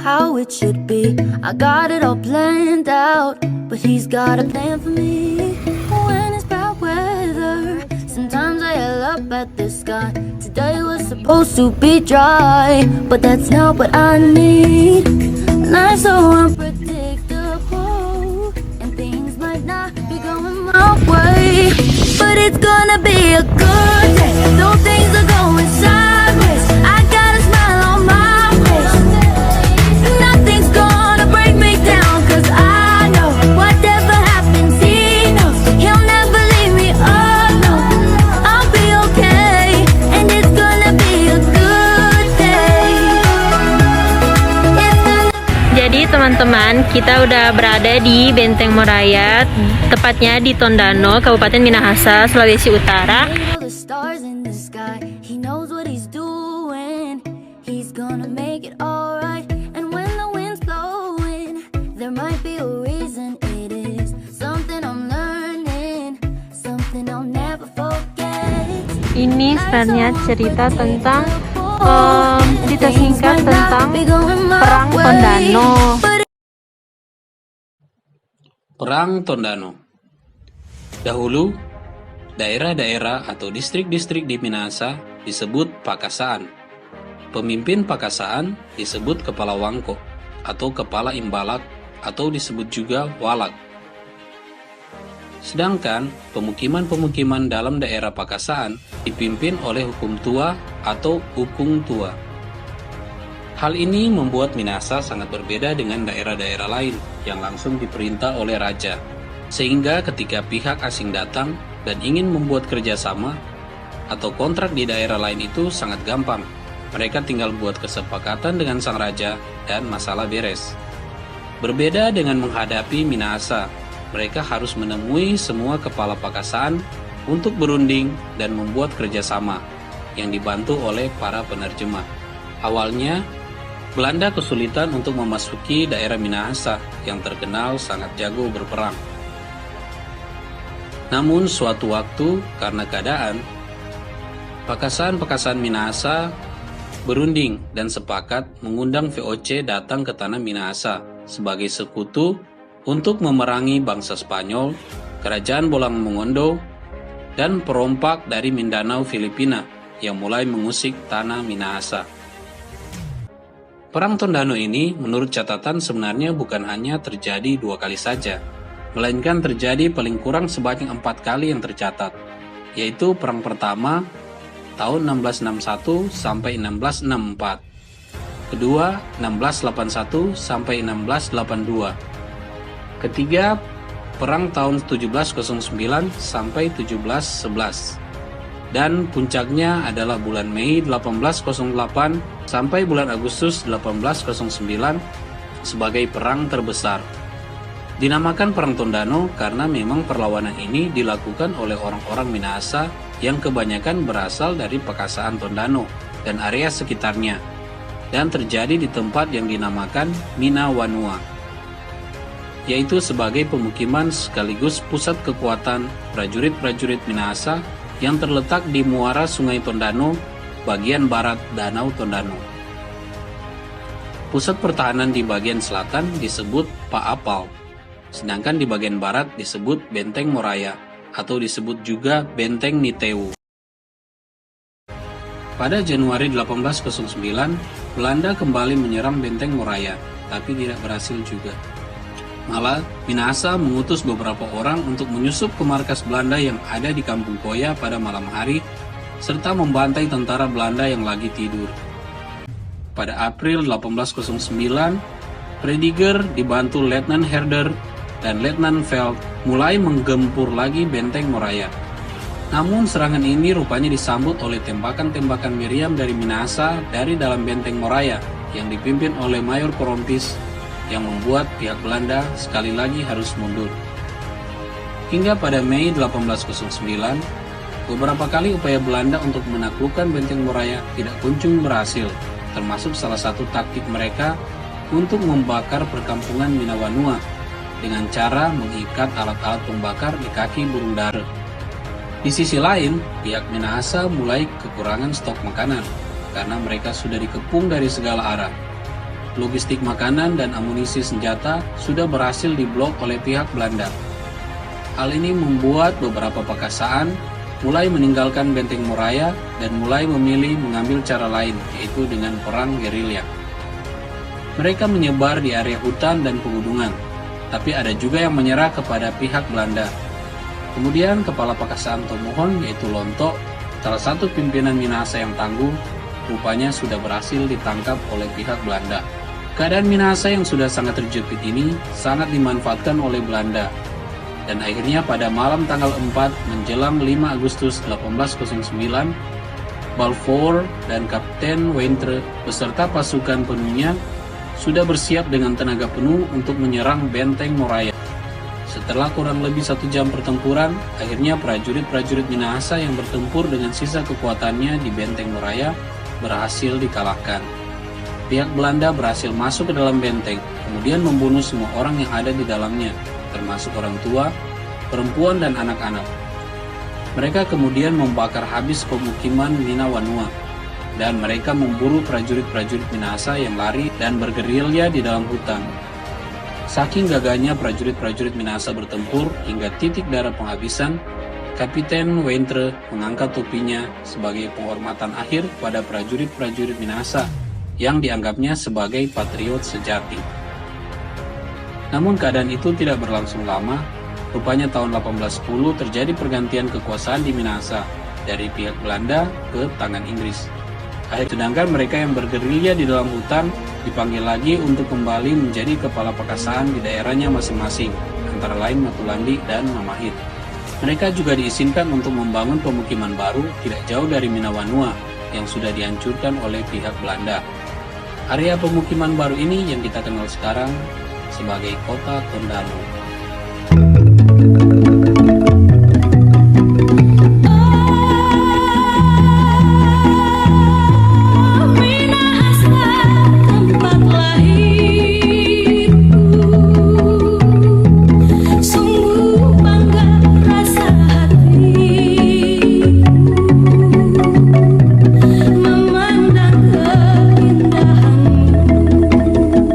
how it should be. I got it all planned out, but he's got a plan for me. When it's bad weather, sometimes I yell up at the sky. Today was supposed to be dry, but that's not what I need. Life's so unpredictable, and things might not be going my way, but it's gonna be a good day. Though things are going sideways, I got a smile on my face. Nothing's gonna break me down, 'cause I know whatever happens, he knows he'll never leave me alone. I'll be okay, and it's gonna be a good day. Jadi teman-teman, kita udah berada di Benteng Moraya, tepatnya di Tondano, Kabupaten Minahasa, Sulawesi Utara. All the stars in the sky, he knows what he's doing. He's gonna make it alright. And when the wind's blowing, there might be a reason. It is something I'm learning, something I'll never forget. Ini sebenarnya cerita tentang cerita singkat tentang Perang Tondano. Perang Tondano. Dahulu, daerah-daerah atau distrik-distrik di Minahasa disebut Pakasaan. Pemimpin Pakasaan disebut Kepala Wangko atau Kepala Imbalak atau disebut juga Walak. Sedangkan pemukiman-pemukiman dalam daerah Pakasaan dipimpin oleh Hukum Tua atau Ukung Tua. Hal ini membuat Minahasa sangat berbeda dengan daerah-daerah lain yang langsung diperintah oleh raja. Sehingga ketika pihak asing datang dan ingin membuat kerjasama atau kontrak di daerah lain itu sangat gampang. Mereka tinggal buat kesepakatan dengan sang raja dan masalah beres. Berbeda dengan menghadapi Minahasa, mereka harus menemui semua kepala Pakasaan untuk berunding dan membuat kerjasama yang dibantu oleh para penerjemah. Awalnya, Belanda kesulitan untuk memasuki daerah Minahasa yang terkenal sangat jago berperang. Namun suatu waktu karena keadaan, Pakasaan Minahasa berunding dan sepakat mengundang VOC datang ke tanah Minahasa sebagai sekutu untuk memerangi bangsa Spanyol, kerajaan Bolang Mongondo, dan perompak dari Mindanao, Filipina yang mulai mengusik tanah Minahasa. Perang Tondano ini menurut catatan sebenarnya bukan hanya terjadi 2 kali saja, melainkan terjadi paling kurang sebanyak 4 kali yang tercatat, yaitu perang pertama tahun 1661 sampai 1664, kedua 1681 sampai 1682, ketiga perang tahun 1709 sampai 1711, dan puncaknya adalah bulan Mei 1808 sampai bulan Agustus 1809 sebagai perang terbesar. Dinamakan Perang Tondano karena memang perlawanan ini dilakukan oleh orang-orang Minahasa yang kebanyakan berasal dari Pakasaan Tondano dan area sekitarnya, dan terjadi di tempat yang dinamakan Minawanua, yaitu sebagai pemukiman sekaligus pusat kekuatan prajurit-prajurit Minahasa yang terletak di muara Sungai Tondano, bagian barat Danau Tondano. Pusat pertahanan di bagian selatan disebut Paapal, sedangkan di bagian barat disebut Benteng Moraya atau disebut juga Benteng Nitewu. Pada Januari 1809, Belanda kembali menyerang Benteng Moraya, tapi tidak berhasil juga. Malah, Minahasa mengutus beberapa orang untuk menyusup ke markas Belanda yang ada di Kampung Koya pada malam hari, serta membantai tentara Belanda yang lagi tidur. Pada April 1809, Prediger dibantu Letnan Herder dan Letnan Veld mulai menggempur lagi Benteng Moraya. Namun serangan ini rupanya disambut oleh tembakan-tembakan meriam dari Minahasa dari dalam Benteng Moraya yang dipimpin oleh Mayor Korompis, yang membuat pihak Belanda sekali lagi harus mundur. Hingga pada Mei 1809, beberapa kali upaya Belanda untuk menaklukkan Benteng Moraya tidak kunjung berhasil, termasuk salah satu taktik mereka untuk membakar perkampungan Minawanua dengan cara mengikat alat-alat pembakar di kaki burung dara. Di sisi lain, pihak Minahasa mulai kekurangan stok makanan karena mereka sudah dikepung dari segala arah. logistik makanan dan amunisi senjata sudah berhasil diblok oleh pihak Belanda. Hal ini membuat beberapa pakasaan mulai meninggalkan Benteng Moraya dan mulai memilih mengambil cara lain, yaitu dengan perang gerilya. Mereka menyebar di area hutan dan pegunungan, tapi ada juga yang menyerah kepada pihak Belanda. Kemudian kepala pakasaan Tomohon, yaitu Lonto, salah satu pimpinan Minahasa yang tangguh, rupanya sudah berhasil ditangkap oleh pihak Belanda. Keadaan Minahasa yang sudah sangat terjepit ini sangat dimanfaatkan oleh Belanda. Dan akhirnya pada malam tanggal 4 menjelang 5 Agustus 1809, Balfour dan Kapten Weintre beserta pasukan penuhnya sudah bersiap dengan tenaga penuh untuk menyerang Benteng Moraya. Setelah kurang lebih 1 jam pertempuran, akhirnya prajurit-prajurit Minahasa yang bertempur dengan sisa kekuatannya di Benteng Moraya berhasil dikalahkan. Pihak Belanda berhasil masuk ke dalam benteng, kemudian membunuh semua orang yang ada di dalamnya, termasuk orang tua, perempuan, dan anak-anak. Mereka kemudian membakar habis pemukiman Minawanua, dan mereka memburu prajurit-prajurit Minahasa yang lari dan bergerilya di dalam hutan. Saking gagahnya prajurit-prajurit Minahasa bertempur hingga titik darah penghabisan, Kapten Weintre mengangkat topinya sebagai penghormatan akhir pada prajurit-prajurit Minahasa yang dianggapnya sebagai patriot sejati. Namun keadaan itu tidak berlangsung lama. Rupanya tahun 1810 terjadi pergantian kekuasaan di Minahasa dari pihak Belanda ke tangan Inggris. Sedangkan mereka yang bergerilya di dalam hutan dipanggil lagi untuk kembali menjadi kepala pakasaan di daerahnya masing-masing, antara lain Matulandi dan Mamahit. Mereka juga diizinkan untuk membangun pemukiman baru tidak jauh dari Minawanua yang sudah dihancurkan oleh pihak Belanda. Area pemukiman baru ini yang kita kenal sekarang sebagai kota Tondano.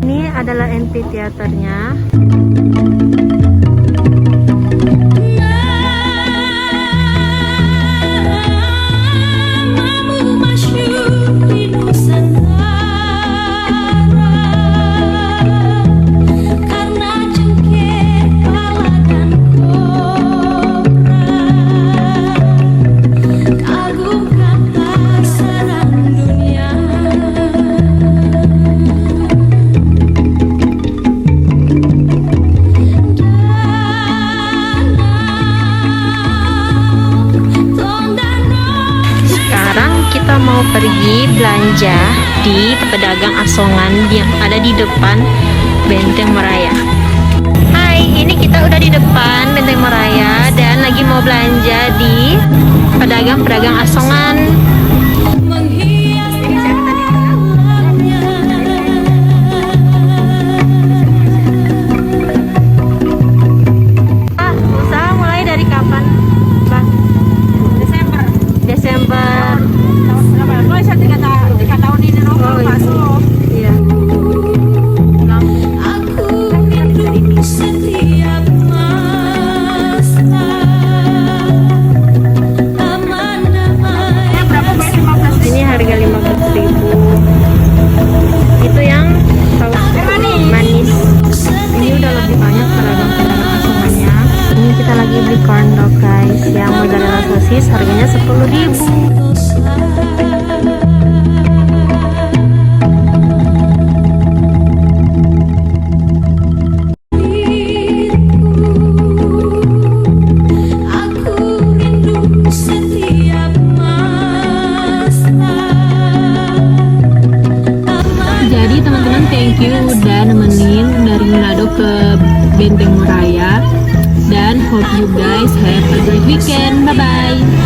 Ini adalah amphitheaternya. Kita mau pergi belanja di pedagang asongan yang ada di depan Benteng Moraya. Hai, ini kita udah di depan Benteng Moraya dan lagi mau belanja di pedagang-pedagang asongan. Usaha mulai dari kapan, Bang? Desember. Tiga tahun ini masuk. Iya. Setiap masa aman-aman. Berapa bayar 15? Ini harga 15.000. Itu yang manis. Ini udah lebih banyak pedagang-pedagang asongannya. Ini kita lagi beli corn dog guys, yang mozzarella sosis harganya 10.000. Jadi teman-teman, thank you udah nemenin dari Manado ke Benteng Moraya, dan hope you guys have a great weekend. Bye bye.